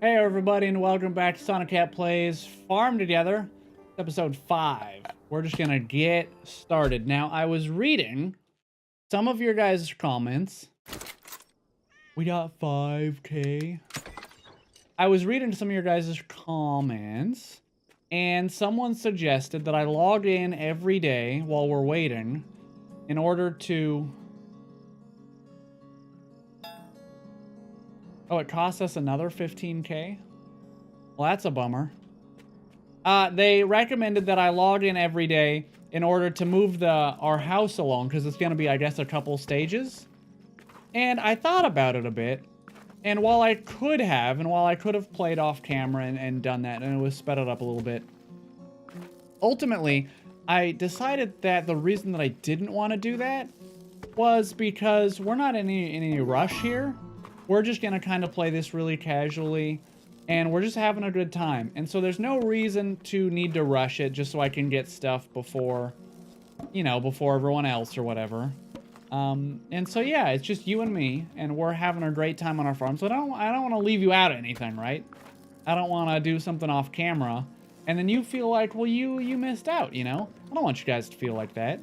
Hey everybody, and welcome back to Sonoket Plays Farm Together, episode 5. We're just gonna get started. Now, I was reading some of your guys' comments. We got 5K. I was reading some of your guys' comments, and someone suggested that I log in every day while we're waiting in order to... Oh, it costs us another 15K? Well, that's a bummer. They recommended that I log in every day in order to move our house along, because it's going to be, I guess, a couple stages. And I thought about it a bit. And while I could have played off camera and done that, and it was sped it up a little bit, ultimately, I decided that the reason that I didn't want to do that was because we're not in any rush here. We're just going to kind of play this really casually, and we're just having a good time. And so there's no reason to need to rush it just so I can get stuff before, you know, before everyone else or whatever. And so, yeah, it's just you and me, and we're having a great time on our farm. So I don't want to leave you out of anything, right? I don't want to do something off camera, and then you feel like, well, you missed out, you know? I don't want you guys to feel like that.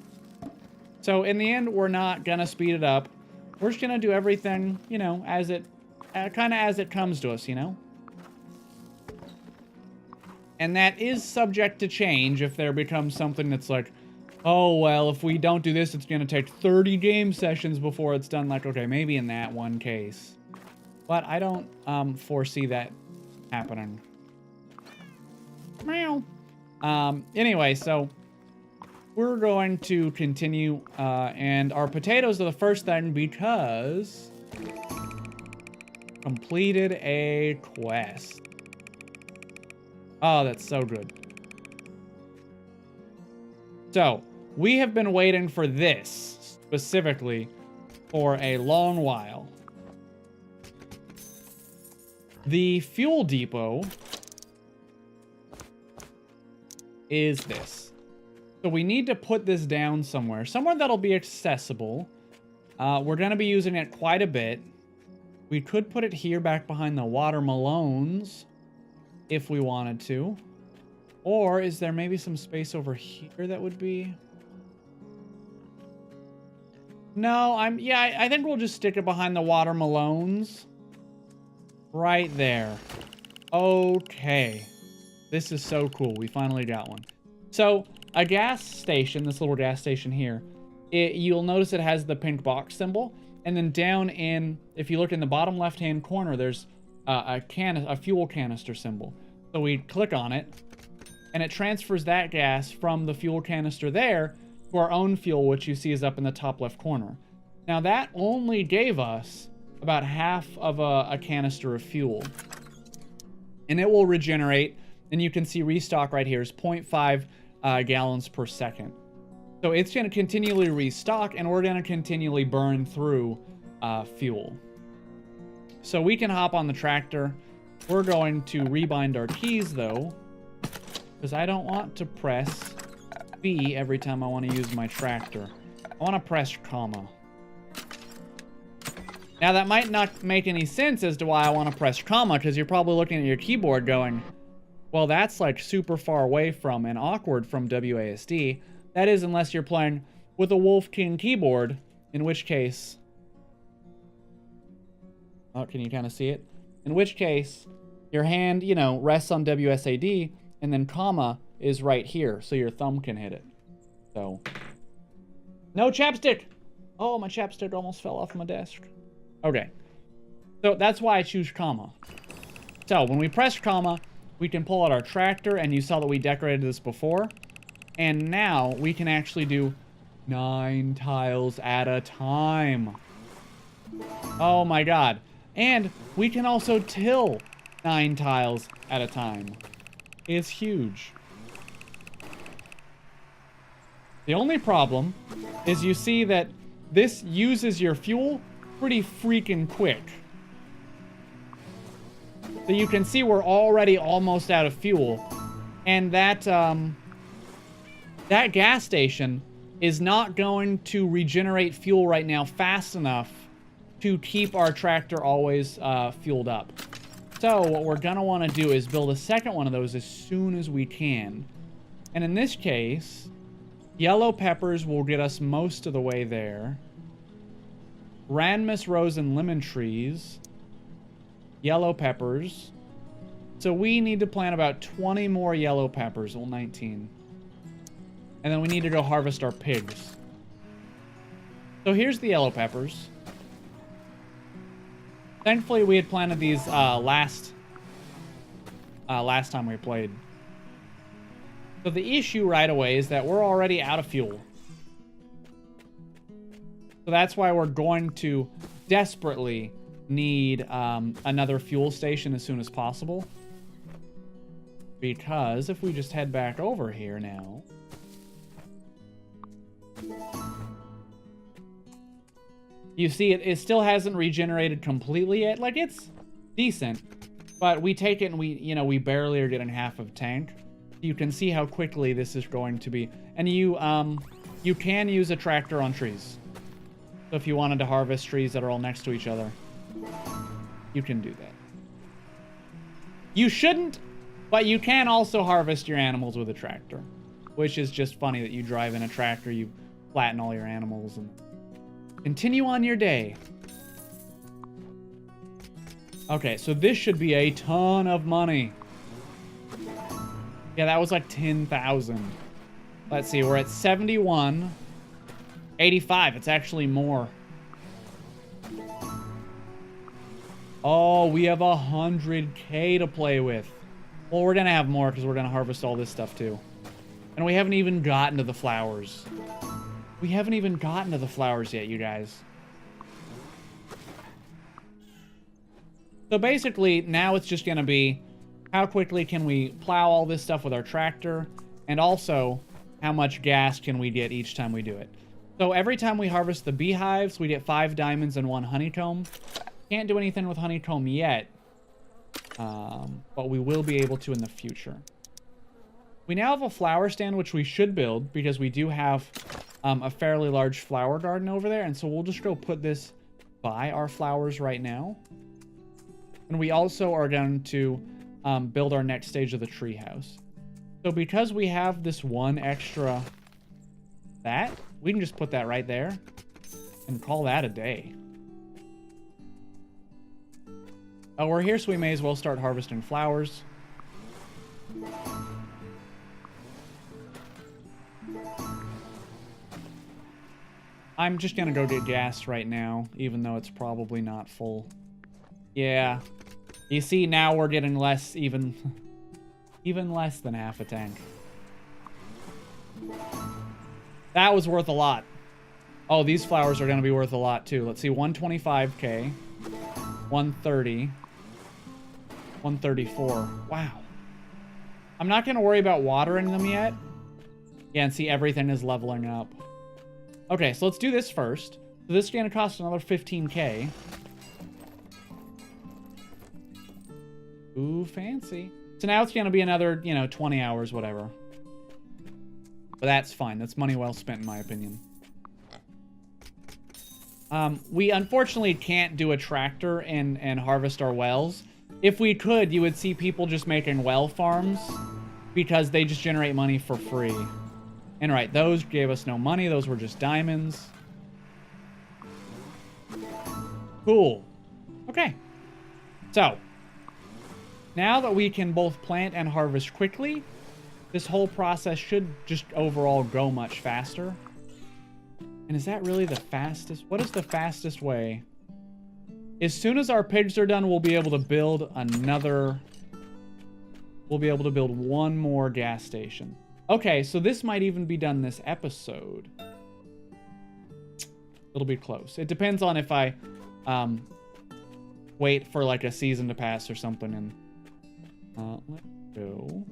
So in the end, we're not going to speed it up. We're just going to do everything, you know, as it, kind of as it comes to us, you know? And that is subject to change if there becomes something that's like, oh, well, if we don't do this, it's going to take 30 game sessions before it's done. Like, okay, maybe in that one case. But I don't foresee that happening. Meow. Anyway, so... we're going to continue, and our potatoes are the first thing because completed a quest. Oh, that's so good. So, we have been waiting for this, specifically, for a long while. The fuel depot is this. So we need to put this down somewhere that'll be accessible. We're going to be using it quite a bit. We could put it here back behind the watermelons if we wanted to. Or is there maybe some space over here that would be... No, I think we'll just stick it behind the watermelons. Right there. Okay. This is so cool. We finally got one. So... a gas station, this little gas station here, you'll notice it has the pink box symbol. And then down in, if you look in the bottom left-hand corner, there's a fuel canister symbol. So we click on it, and it transfers that gas from the fuel canister there to our own fuel, which you see is up in the top left corner. Now that only gave us about half of a canister of fuel. And it will regenerate, and you can see restock right here is 0.5 gallons per second. So it's going to continually restock, and we're going to continually burn through fuel. So we can hop on the tractor. We're going to rebind our keys, though, because I don't want to press B every time I want to use my tractor. I want to press comma. Now, that might not make any sense as to why I want to press comma, because you're probably looking at your keyboard going, well, that's like super far away from and awkward from WASD. That is, unless you're playing with a Wolf King keyboard, in which case... oh, can you kind of see it? In which case, your hand, you know, rests on WSAD, and then comma is right here, so your thumb can hit it. So... no chapstick! Oh, my chapstick almost fell off my desk. Okay. So that's why I choose comma. So, when we press comma... we can pull out our tractor, and you saw that we decorated this before. And now we can actually do 9 tiles at a time. Oh my god. And we can also till 9 tiles at a time. It's huge. The only problem is you see that this uses your fuel pretty freaking quick. So you can see we're already almost out of fuel. And that gas station is not going to regenerate fuel right now fast enough to keep our tractor always fueled up. So what we're gonna want to do is build a second one of those as soon as we can. And in this case, yellow peppers will get us most of the way there. Ranmus, rose, and lemon trees. Yellow peppers. So we need to plant about 20 more yellow peppers. Well, 19. And then we need to go harvest our pigs. So here's the yellow peppers. Thankfully, we had planted these last time we played. So the issue right away is that we're already out of fuel. So that's why we're going to desperately need another fuel station as soon as possible. Because if we just head back over here now... You see, it still hasn't regenerated completely yet. Like, it's decent. But we take it and we barely are getting half of tank. You can see how quickly this is going to be. And you can use a tractor on trees. So if you wanted to harvest trees that are all next to each other, you can do that. You shouldn't, but you can also harvest your animals with a tractor. Which is just funny that you drive in a tractor, you flatten all your animals, and continue on your day. Okay, so this should be a ton of money. Yeah, that was like 10,000. Let's see, we're at 71. 85, it's actually more. Oh, we have 100K to play with. Well, we're gonna have more because we're gonna harvest all this stuff too. And we haven't even gotten to the flowers. We haven't even gotten to the flowers yet, you guys. So basically, now it's just gonna be how quickly can we plow all this stuff with our tractor, and also how much gas can we get each time we do it. So every time we harvest the beehives, we get 5 diamonds and 1 honeycomb. Can't do anything with honeycomb yet, but we will be able to in the future. We now have a flower stand, which we should build because we do have a fairly large flower garden over there. And so we'll just go put this by our flowers right now. And we also are going to build our next stage of the treehouse. So because we have this one extra we can just put that right there and call that a day. Oh, we're here, so we may as well start harvesting flowers. I'm just gonna go get gas right now, even though it's probably not full. Yeah. You see, now we're getting less, even less than half a tank. That was worth a lot. Oh, these flowers are gonna be worth a lot too. Let's see, 125K, 130, 134. Wow. I'm not gonna worry about watering them yet. Yeah, and see, everything is leveling up. Okay, so let's do this first. So this is gonna cost another 15K. Ooh, fancy. So now it's gonna be another, 20 hours, whatever. But that's fine. That's money well spent, in my opinion. We unfortunately can't do a tractor and harvest our wells. If we could, you would see people just making well farms because they just generate money for free. And right, those gave us no money. Those were just diamonds. Cool. Okay. So, now that we can both plant and harvest quickly, this whole process should just overall go much faster. And is that really the fastest? What is the fastest way? As soon as our pigs are done, we'll be able to build another... We'll be able to build one more gas station. Okay, so this might even be done this episode. It'll be close. It depends on if I wait for like a season to pass or something. And let's go.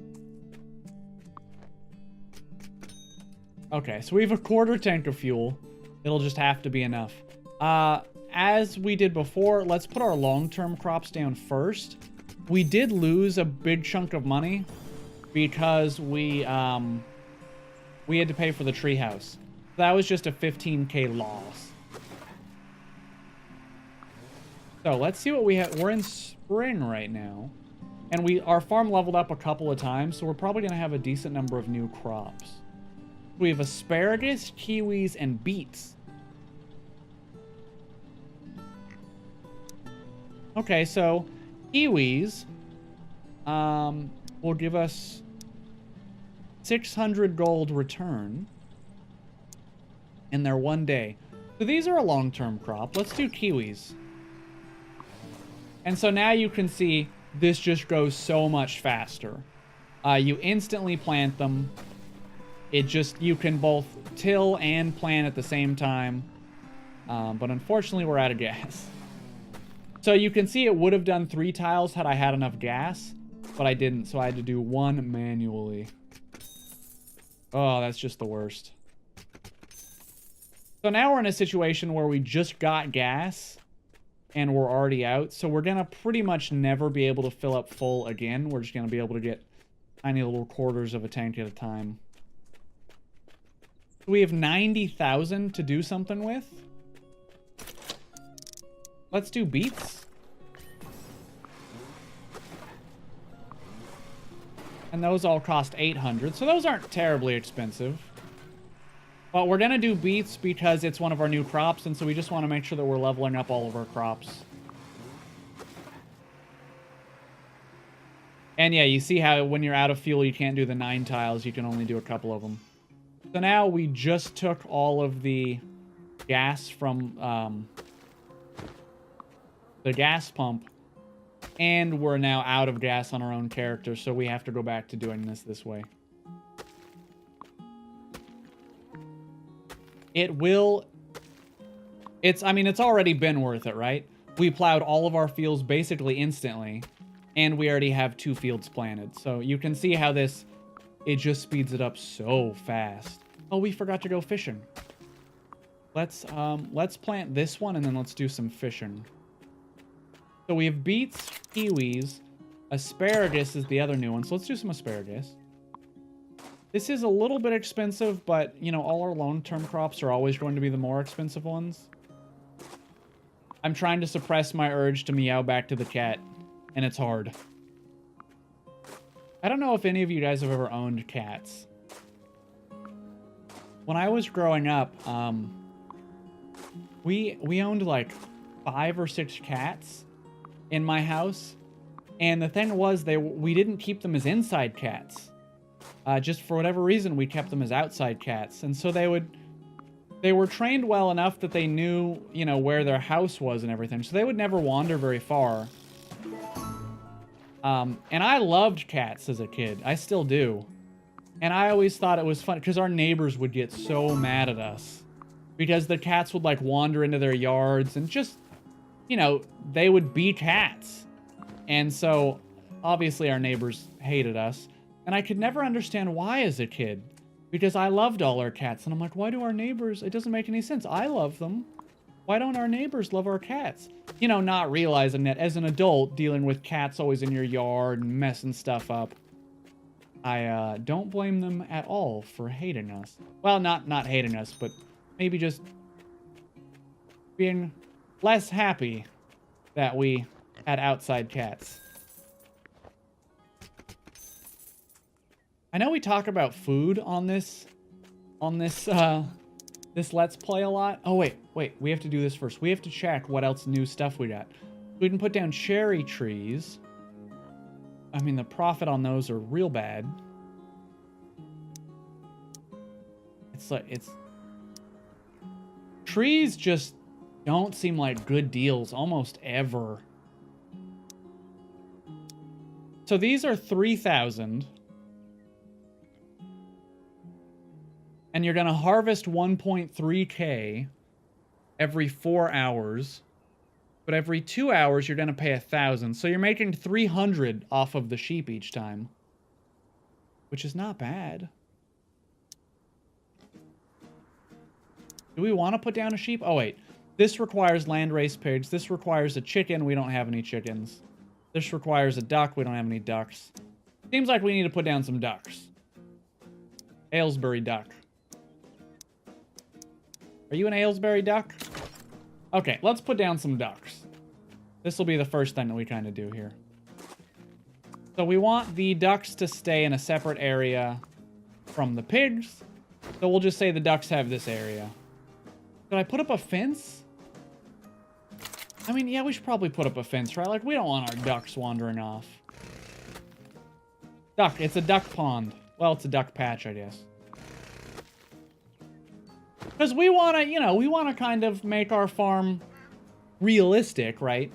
Okay, so we have a quarter tank of fuel. It'll just have to be enough. As we did before, let's put our long-term crops down first. We did lose a big chunk of money because we had to pay for the treehouse. That was just a 15K loss. So let's see what we have. We're in spring right now. And our farm leveled up a couple of times, so we're probably going to have a decent number of new crops. We have asparagus, kiwis, and beets. Okay, so kiwis will give us 600 gold return in their 1 day. So these are a long-term crop. Let's do kiwis. And so now you can see this just goes so much faster. You instantly plant them. You can both till and plant at the same time. But unfortunately, we're out of gas. So you can see it would have done 3 tiles had I had enough gas, but I didn't, so I had to do 1 manually. Oh, that's just the worst. So now we're in a situation where we just got gas, and we're already out, so we're gonna pretty much never be able to fill up full again. We're just gonna be able to get tiny little quarters of a tank at a time. We have 90,000 to do something with. Let's do beets. And those all cost 800, so those aren't terribly expensive. But we're gonna do beets because it's one of our new crops, and so we just want to make sure that we're leveling up all of our crops. And yeah, you see how when you're out of fuel, you can't do the 9 tiles, you can only do a couple of them. So now we just took all of the gas from the gas pump, and we're now out of gas on our own character, so we have to go back to doing this way. I mean, it's already been worth it, right? We plowed all of our fields basically instantly, and we already have 2 fields planted. So you can see how it just speeds it up so fast. Oh, we forgot to go fishing. Let's plant this one, and then let's do some fishing. So we have beets, kiwis, asparagus is the other new one. So let's do some asparagus. This is a little bit expensive, but, you know, all our long-term crops are always going to be the more expensive ones. I'm trying to suppress my urge to meow back to the cat, and it's hard. I don't know if any of you guys have ever owned cats. When I was growing up, we owned like 5 or 6 cats in my house, and the thing was we didn't keep them as inside cats. Just for whatever reason, we kept them as outside cats. And so they were trained well enough that they knew, you know, where their house was and everything. So they would never wander very far. And I loved cats as a kid. I still do. And I always thought it was fun because our neighbors would get so mad at us because the cats would like wander into their yards and just, you know, they would be cats. And so obviously our neighbors hated us. And I could never understand why as a kid, because I loved all our cats. And I'm like, why do our neighbors? It doesn't make any sense. I love them. Why don't our neighbors love our cats? You know, not realizing that as an adult, dealing with cats always in your yard and messing stuff up, I don't blame them at all for hating us. Well, not hating us, but maybe just being less happy that we had outside cats. I know we talk about food on this Let's Play a lot. Oh, wait. We have to do this first. We have to check what else new stuff we got. We can put down cherry trees. I mean, the profit on those are real bad. Trees just don't seem like good deals almost ever. So these are 3,000. And you're going to harvest 1.3k every 4 hours. But every 2 hours, you're going to pay 1,000. So you're making 300 off of the sheep each time. Which is not bad. Do we want to put down a sheep? Oh, wait. This requires landrace pigs. This requires a chicken. We don't have any chickens. This requires a duck. We don't have any ducks. Seems like we need to put down some ducks. Aylesbury duck. Are you an Aylesbury duck? Okay, let's put down some ducks. This will be the first thing that we kind of do here. So we want the ducks to stay in a separate area from the pigs. So we'll just say the ducks have this area. Did I put up a fence? I mean, yeah, we should probably put up a fence, right? Like, we don't want our ducks wandering off. Duck. It's a duck pond. Well, it's a duck patch, I guess. Because we want to, you know, we want to kind of make our farm realistic, right?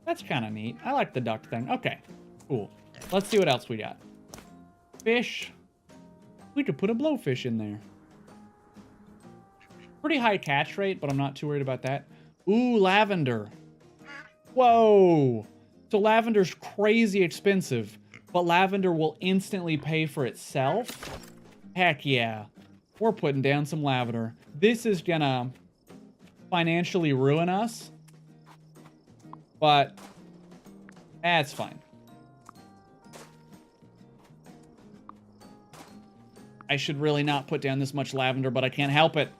That's kind of neat. I like the duck thing. Okay, cool. Let's see what else we got. Fish. We could put a blowfish in there. Pretty high catch rate, but I'm not too worried about that. Ooh, lavender. Whoa. So lavender's crazy expensive, but lavender will instantly pay for itself. Heck yeah. We're putting down some lavender. This is gonna financially ruin us, but that's fine. I should really not put down this much lavender, but I can't help it.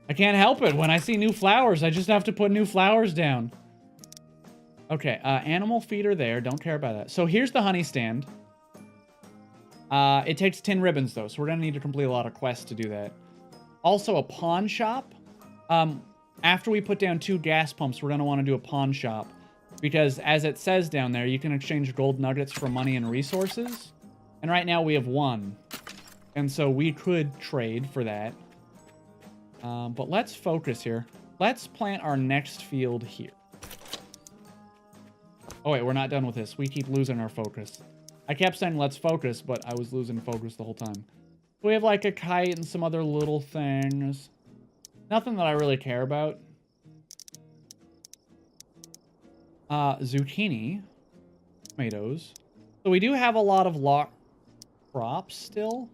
I can't help it. When I see new flowers, I just have to put new flowers down. Okay, animal feeder there. Don't care about that. So here's the honey stand. It takes 10 ribbons, though, so we're going to need to complete a lot of quests to do that. Also, a pawn shop. After we put down 2 gas pumps, we're going to want to do a pawn shop. Because, as it says down there, you can exchange gold nuggets for money and resources. And right now, we have 1. And so we could trade for that. But let's focus here. Let's plant our next field here. Oh, wait, we're not done with this. We keep losing our focus. I kept saying let's focus, but I was losing focus the whole time. We have like a kite and some other little things. Nothing that I really care about. Zucchini. Tomatoes. So we do have a lot of crops still.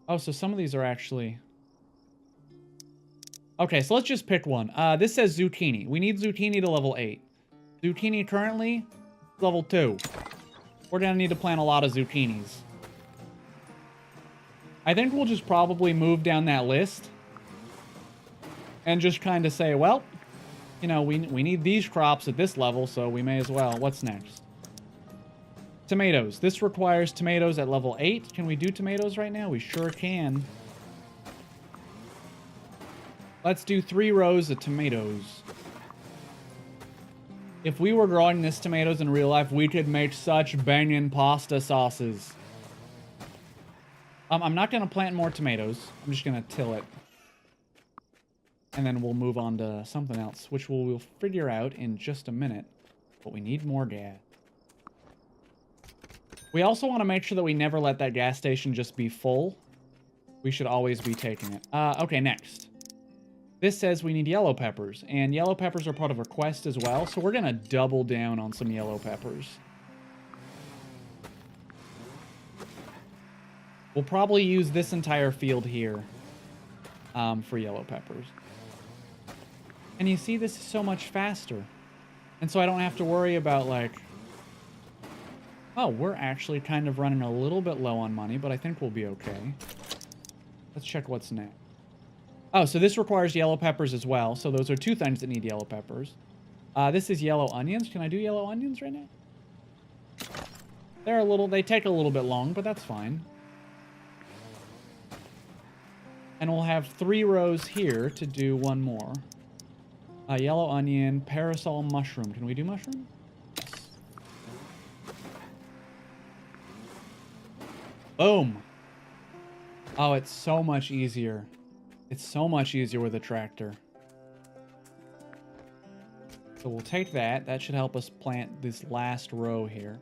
Oh, so some of these are actually... Okay, so let's just pick one. This says zucchini. We need zucchini to level 8. Zucchini currently, level 2. We're gonna need to plant a lot of zucchinis. I think we'll just probably move down that list. And just kind of say, well, you know, we need these crops at this level, so we may as well. What's next? Tomatoes. This requires tomatoes at level 8. Can we do tomatoes right now? We sure can. Let's do 3 rows of tomatoes. If we were growing this tomatoes in real life, we could make such banging pasta sauces. I'm not going to plant more tomatoes. I'm just going to till it. And then we'll move on to something else, which we'll figure out in just a minute. But we need more gas. We also want to make sure that we never let that gas station just be full. We should always be taking it. Okay, next. This says we need yellow peppers, and yellow peppers are part of a quest as well, so we're going to double down on some yellow peppers. We'll probably use this entire field here for yellow peppers. And you see, this is so much faster. And so I don't have to worry about, like... Oh, we're actually kind of running a little bit low on money, but I think we'll be okay. Let's check what's next. Oh, so this requires yellow peppers as well. So those are 2 things that need yellow peppers. This is yellow onions. Can I do yellow onions right now? They take a little bit long, but that's fine. And we'll have 3 rows here to do 1 more. Yellow onion, parasol mushroom. Can we do mushroom? Boom. Oh, it's so much easier. It's so much easier with a tractor. So we'll take that. That should help us plant this last row here.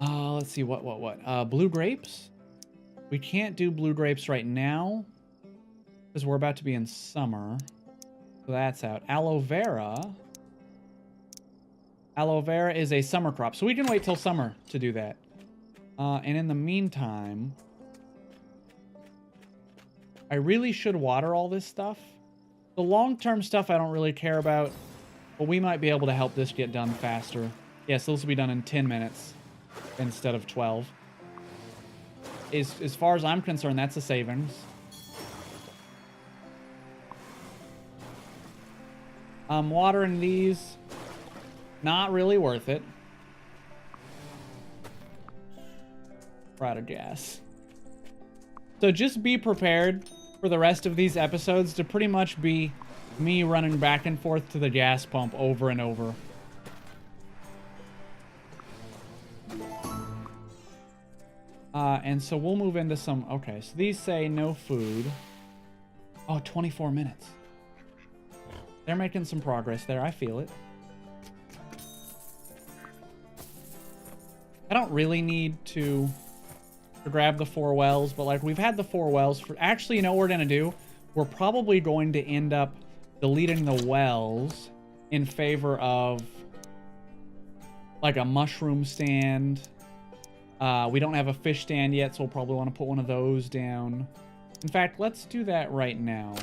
Let's see, what? Blue grapes? We can't do blue grapes right now because we're about to be in summer. So that's out. Aloe vera. Aloe vera is a summer crop, so we can wait till summer to do that. And in the meantime, I really should water all this stuff. The long-term stuff I don't really care about, but we might be able to help this get done faster. Yeah, so this will be done in 10 minutes instead of 12. As far as I'm concerned, that's a savings. Watering these, not really worth it. We're out of gas. So just be prepared for the rest of these episodes to pretty much be me running back and forth to the gas pump over and over. And so we'll move into some... Okay, so these say no food. Oh, 24 minutes. They're making some progress there. I feel it. I don't really need to grab the 4 wells, but like we've had the 4 wells for... Actually, you know what we're going to do? We're probably going to end up deleting the wells in favor of like a mushroom stand. We don't have a fish stand yet, so we'll probably want to put one of those down. In fact, let's do that right now.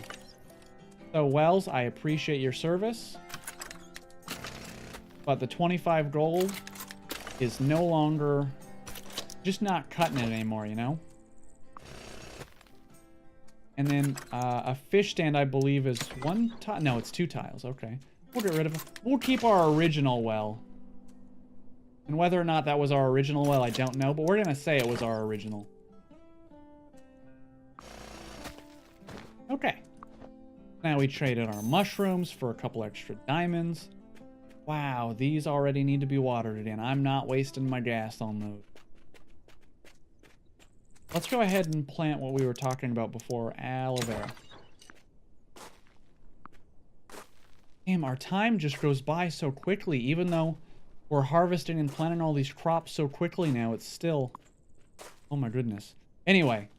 So, wells, I appreciate your service. But the 25 gold is no longer... Just not cutting it anymore, you know? And then a fish stand, I believe, is 1 tile. No, it's 2 tiles. Okay. We'll get rid of it. We'll keep our original well. And whether or not that was our original well, I don't know. But we're going to say it was our original. Okay. Now we traded our mushrooms for a couple extra diamonds. Wow, these already need to be watered again. I'm not wasting my gas on those. Let's go ahead and plant what we were talking about before, aloe vera. Damn, our time just goes by so quickly. Even though we're harvesting and planting all these crops so quickly now, it's still... Oh my goodness. Anyway,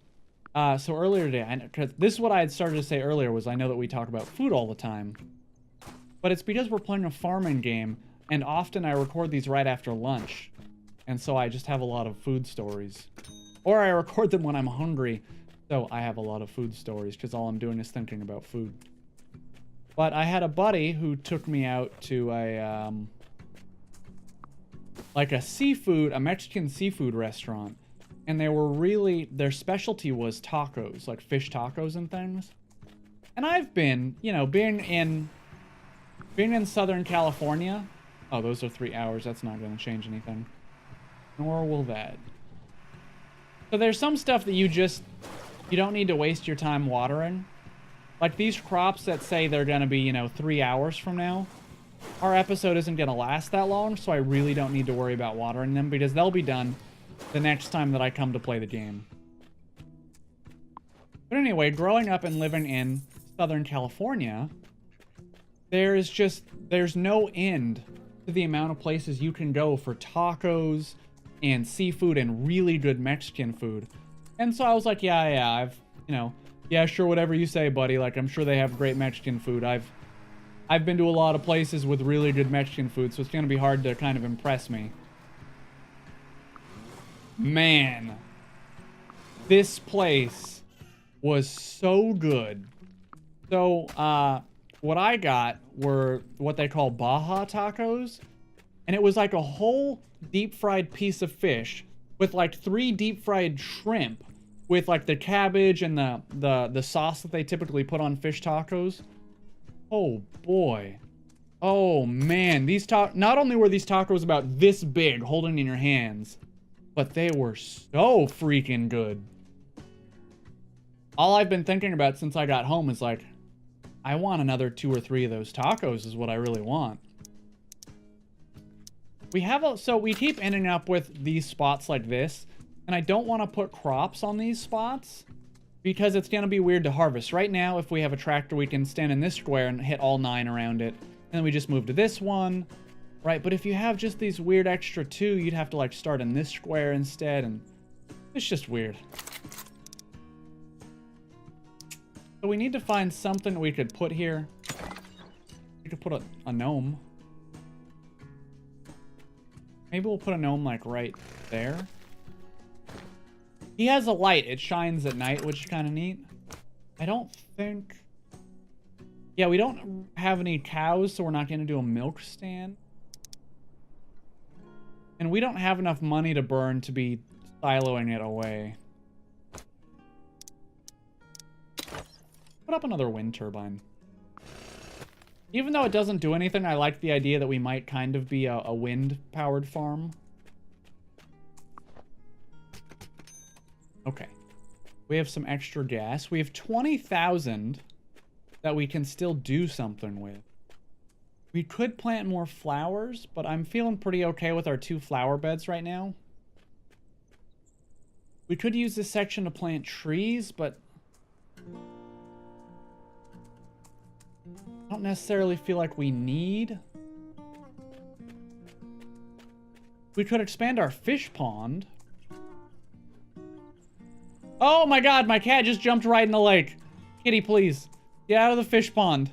so earlier today, cause this is what I had started to say earlier, was I know that we talk about food all the time. But it's because we're playing a farming game, and often I record these right after lunch. And so I just have a lot of food stories. Or I record them when I'm hungry, so I have a lot of food stories, because all I'm doing is thinking about food. But I had a buddy who took me out to a, like a Mexican seafood restaurant. And they were really, their specialty was tacos, like fish tacos and things. And I've been, you know, being in Southern California. Oh, those are 3 hours. That's not going to change anything. Nor will that. So there's some stuff that you don't need to waste your time watering. Like these crops that say they're going to be, you know, 3 hours from now. Our episode isn't going to last that long, so I really don't need to worry about watering them because they'll be done the next time that I come to play the game. But anyway, growing up and living in Southern California, there's no end to the amount of places you can go for tacos and seafood and really good Mexican food. And so I was like, yeah, yeah, sure, whatever you say, buddy. Like, I'm sure they have great Mexican food. I've been to a lot of places with really good Mexican food, so it's going to be hard to kind of impress me. Man, this place was so good. So, what I got were what they call Baja tacos. And it was like a whole deep-fried piece of fish with like 3 deep-fried shrimp with like the cabbage and the sauce that they typically put on fish tacos. Oh, boy. Oh, man. Not only were these tacos about this big, holding in your hands, but they were so freaking good. All I've been thinking about since I got home is like, I want another 2 or 3 of those tacos is what I really want. So we keep ending up with these spots like this, and I don't want to put crops on these spots because it's going to be weird to harvest. Right now, if we have a tractor, we can stand in this square and hit all 9 around it, and then we just move to this one, right? But if you have just these weird extra 2, you'd have to like start in this square instead, and it's just weird. So we need to find something we could put here. We could put a gnome. Maybe we'll put a gnome, like, right there. He has a light. It shines at night, which is kind of neat. I don't think... Yeah, we don't have any cows, so we're not going to do a milk stand. And we don't have enough money to burn to be siloing it away. Put up another wind turbine. Even though it doesn't do anything, I like the idea that we might kind of be a wind-powered farm. Okay. We have some extra gas. We have 20,000 that we can still do something with. We could plant more flowers, but I'm feeling pretty okay with our 2 flower beds right now. We could use this section to plant trees, but I don't necessarily feel like we need. We could expand our fish pond. Oh my god, my cat just jumped right in the lake. Kitty, please. Get out of the fish pond.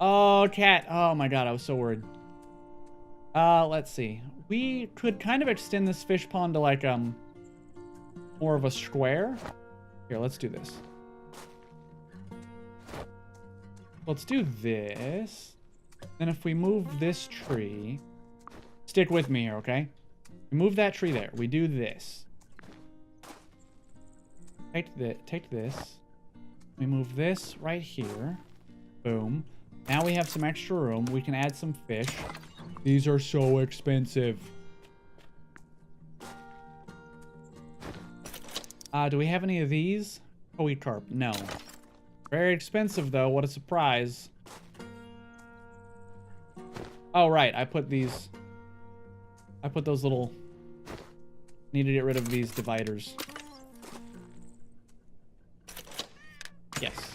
Oh, cat. Oh my god, I was so worried. Let's see. We could kind of extend this fish pond to like, more of a square. Here, let's do this. Let's do this. Then if we move this tree, stick with me here, okay? We move that tree there. We do this. Take this. We move this right here. Boom. Now we have some extra room. We can add some fish. These are so expensive. Do we have any of these? Koi carp. No. Very expensive, though. What a surprise. Oh, right. I put these... I put those little... Need to get rid of these dividers. Yes.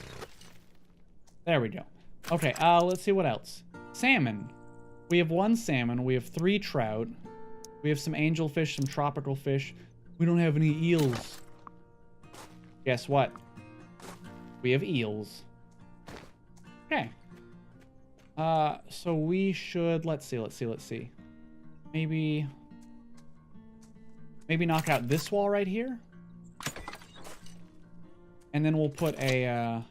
There we go. Okay, let's see what else. Salmon. We have 1 salmon. We have 3 trout. We have some angelfish, some tropical fish. We don't have any eels. Guess what? We have eels. Okay. So we should... Let's see. Maybe knock out this wall right here. And then we'll put a...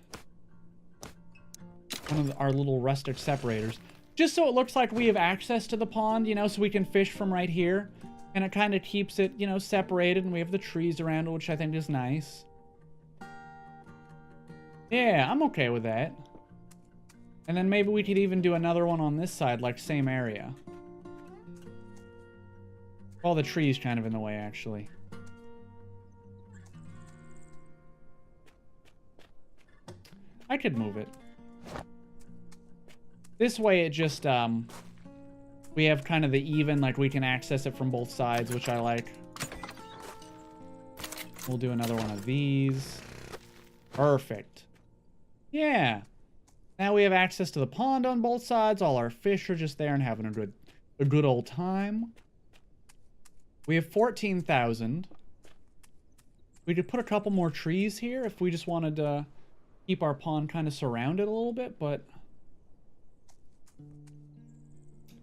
one of our little rustic separators. Just so it looks like we have access to the pond, you know, so we can fish from right here. And it kind of keeps it, you know, separated. And we have the trees around it, which I think is nice. Yeah, I'm okay with that. And then maybe we could even do another one on this side, like same area. Well, the tree's kind of in the way, actually. I could move it. This way it just, we have kind of the even, like we can access it from both sides, which I like. We'll do another one of these. Perfect. Yeah. Now we have access to the pond on both sides. All our fish are just there and having a good old time. We have 14,000. We could put a couple more trees here if we just wanted to keep our pond kind of surrounded a little bit, but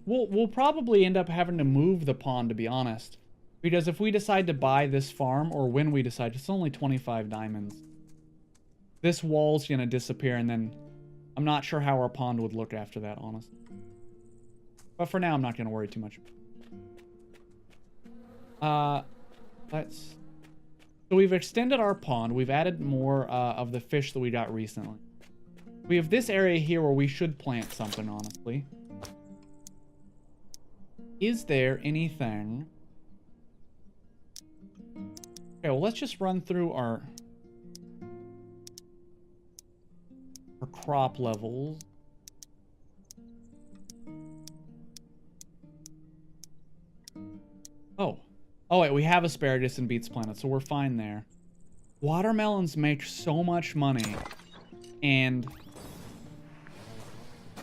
we'll probably end up having to move the pond, to be honest. Because if we decide to buy this farm, or when we decide, it's only 25 diamonds. This wall's gonna disappear, and then I'm not sure how our pond would look after that, honestly. But for now, I'm not gonna worry too much. So we've extended our pond. We've added more of the fish that we got recently. We have this area here where we should plant something, honestly. Is there anything... Okay, well, let's just run through our crop levels. Oh, wait, we have asparagus and beets planted, so we're fine there. Watermelons make so much money, and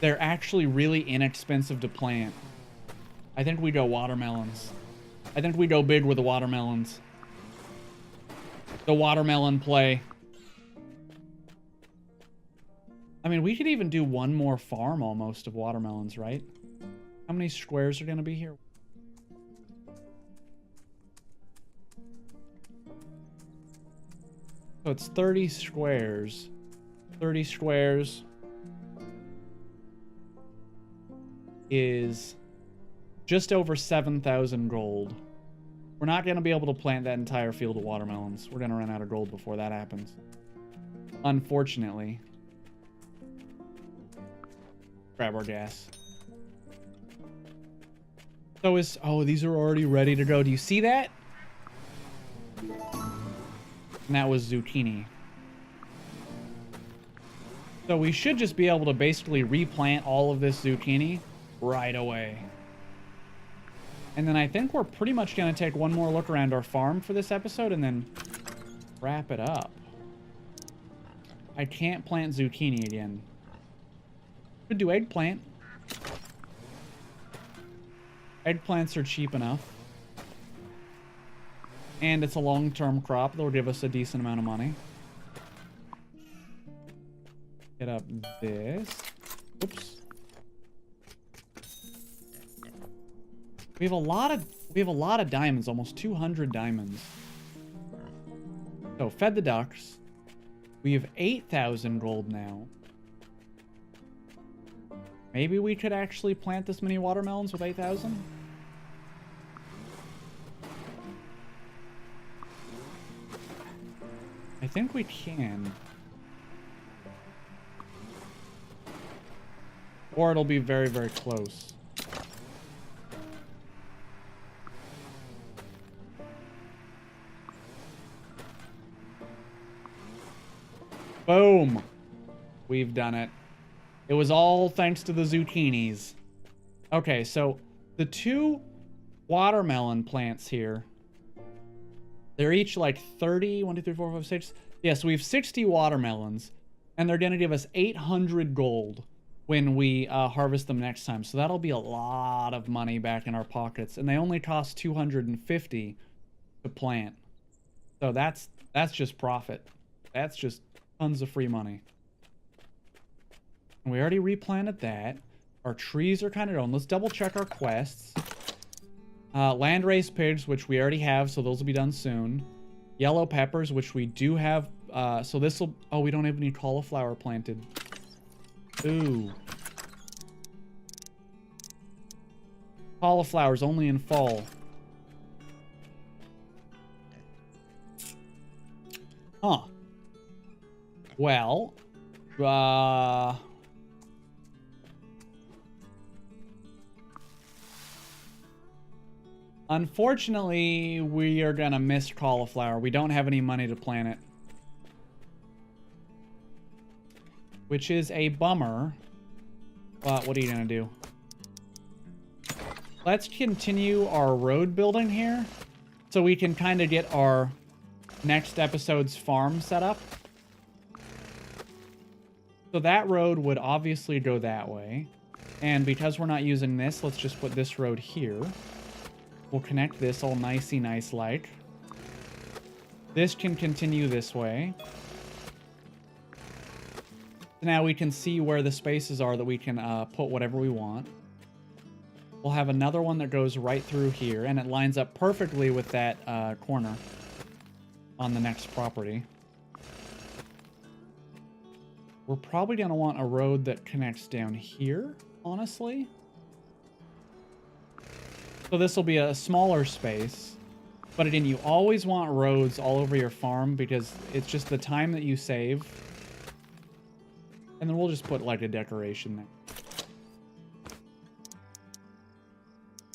they're actually really inexpensive to plant. I think we go watermelons. I think we go big with the watermelons. The watermelon play. I mean, we could even do one more farm almost of watermelons, right? How many squares are going to be here? So it's 30 squares. 30 squares is just over 7,000 gold. We're not going to be able to plant that entire field of watermelons. We're going to run out of gold before that happens. Unfortunately. grab our gas. So oh, these are already ready to go. Do you see that? And that was zucchini. So we should just be able to basically replant all of this zucchini right away. And then I think we're pretty much going to take one more look around our farm for this episode and then wrap it up. I can't plant zucchini again. Could do eggplant. Eggplants are cheap enough. And it's a long-term crop that will give us a decent amount of money. Get up this. Oops. We have a lot of diamonds, almost 200 diamonds. So fed the ducks. We have 8,000 gold now. Maybe we could actually plant this many watermelons with 8,000? I think we can. Or it'll be very, very close. Boom. We've done it. It was all thanks to the zucchinis. Okay, so the 2 watermelon plants here, they're each like 30, 1, 2, 3, 4, 5, 6. Yeah, so we have 60 watermelons, and they're going to give us 800 gold when we harvest them next time. So that'll be a lot of money back in our pockets, and they only cost 250 to plant. So that's just profit. That's just tons of free money. We already replanted that. Our trees are kind of done. Let's double check our quests. Landrace pigs, which we already have, so those will be done soon. Yellow peppers, which we do have. So this will... Oh, we don't have any cauliflower planted. Ooh. Cauliflower's only in fall. Huh. Well, unfortunately, we are gonna miss cauliflower. We don't have any money to plant it, which is a bummer. But what are you gonna do? Let's continue our road building here so we can kind of get our next episode's farm set up. So that road would obviously go that way. And because we're not using this, let's just put this road here. We'll connect this all nicey nice like. This can continue this way. Now we can see where the spaces are that we can put whatever we want. We'll have another one that goes right through here, and it lines up perfectly with that corner on the next property. We're probably going to want a road that connects down here, honestly. So this will be a smaller space. But again, you always want roads all over your farm because it's just the time that you save. And then we'll just put like a decoration there.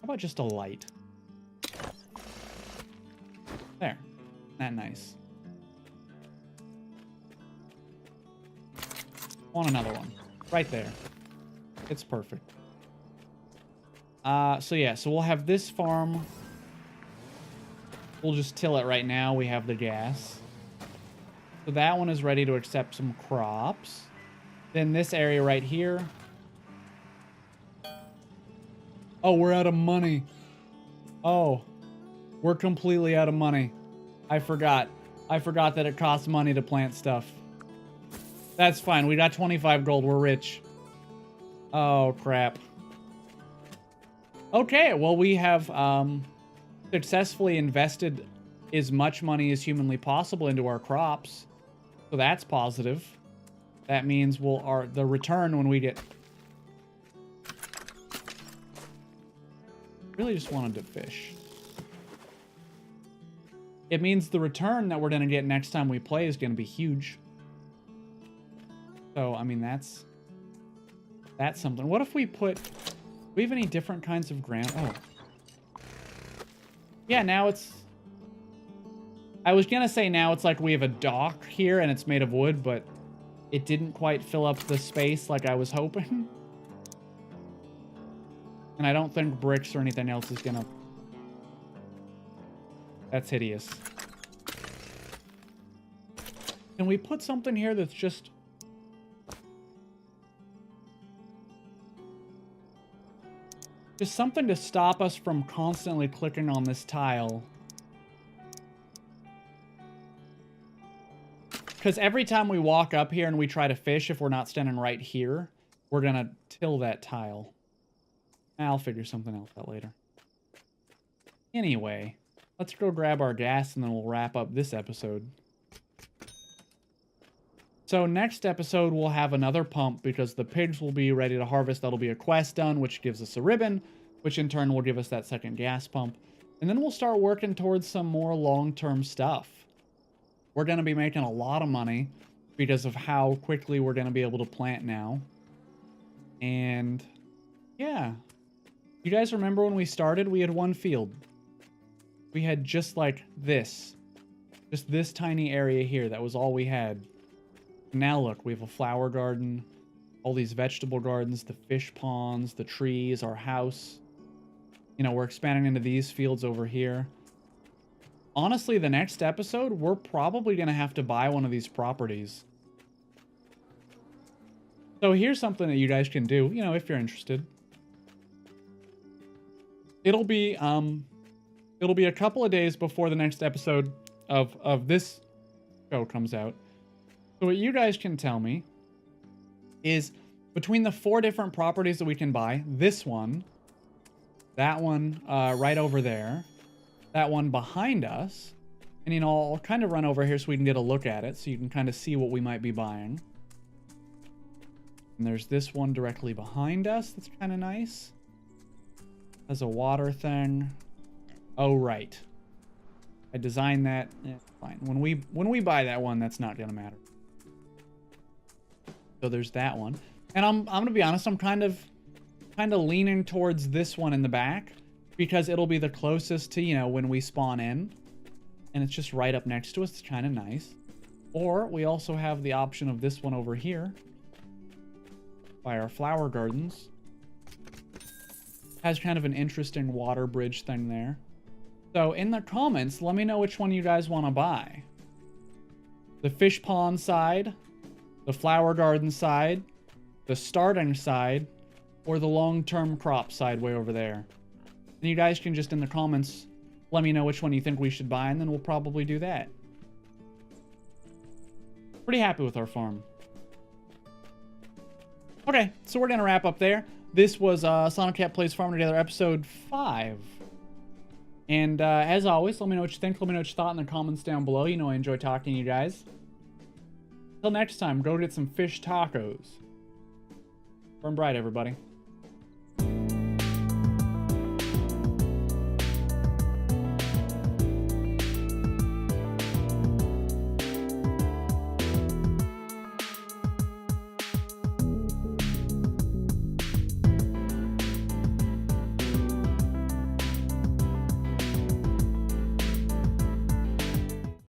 How about just a light? There. That nice. Want another one. Right there. It's perfect. So yeah, so we'll have this farm. We'll just till it right now. We have the gas. So that one is ready to accept some crops. Then this area right here. Oh, we're out of money. Oh, we're completely out of money. I forgot. I forgot that it costs money to plant stuff. That's fine. We got 25 gold. We're rich. Oh, crap. Okay, well, we have successfully invested as much money as humanly possible into our crops. So that's positive. That means the return when we get... Really just wanted to fish. It means the return that we're going to get next time we play is going to be huge. So, I mean, that's That's something. What if we put... Do we have any different kinds of ground? Oh. Yeah, now it's... I was gonna say now it's like we have a dock here and it's made of wood, but it didn't quite fill up the space like I was hoping. And I don't think bricks or anything else is gonna... That's hideous. Can we put something here that's just... Just something to stop us from constantly clicking on this tile. Because every time we walk up here and we try to fish, if we're not standing right here, we're going to till that tile. I'll figure something else out later. Anyway, let's go grab our gas and then we'll wrap up this episode. So next episode, we'll have another pump because the pigs will be ready to harvest. That'll be a quest done, which gives us a ribbon, which in turn will give us that second gas pump. And then we'll start working towards some more long-term stuff. We're going to be making a lot of money because of how quickly we're going to be able to plant now. And yeah. You guys remember when we started, we had one field. We had just like this. Just this tiny area here. That was all we had. Now look, we have a flower garden, all these vegetable gardens, the fish ponds, the trees, our house. You know, we're expanding into these fields over here. Honestly, the next episode, we're probably going to have to buy one of these properties. So here's something that you guys can do, you know, if you're interested. It'll be a couple of days before the next episode of this show comes out. So what you guys can tell me is between the 4 different properties that we can buy, this one, that one right over there, that one behind us, and you know, I'll kind of run over here so we can get a look at it so you can kind of see what we might be buying. And there's this one directly behind us that's kind of nice. Has a water thing. Oh, right. I designed that. Yeah, fine. When we buy that one, that's not going to matter. So there's that one. And I'm going to be honest, I'm kind of leaning towards this one in the back because it'll be the closest to, you know, when we spawn in. And it's just right up next to us. It's kind of nice. Or we also have the option of this one over here by our flower gardens. Has kind of an interesting water bridge thing there. So in the comments, let me know which one you guys want to buy. The fish pond side, the flower garden side, the starting side, or the long-term crop side way over there. And you guys can just in the comments let me know which one you think we should buy, and then we'll probably do that. Pretty happy with our farm. Okay, so we're going to wrap up there. This was Sonoket Plays Farm Together episode 5. And as always, let me know what you think. Let me know what you thought in the comments down below. You know I enjoy talking to you guys. Until next time, go get some fish tacos. Burn bright, everybody.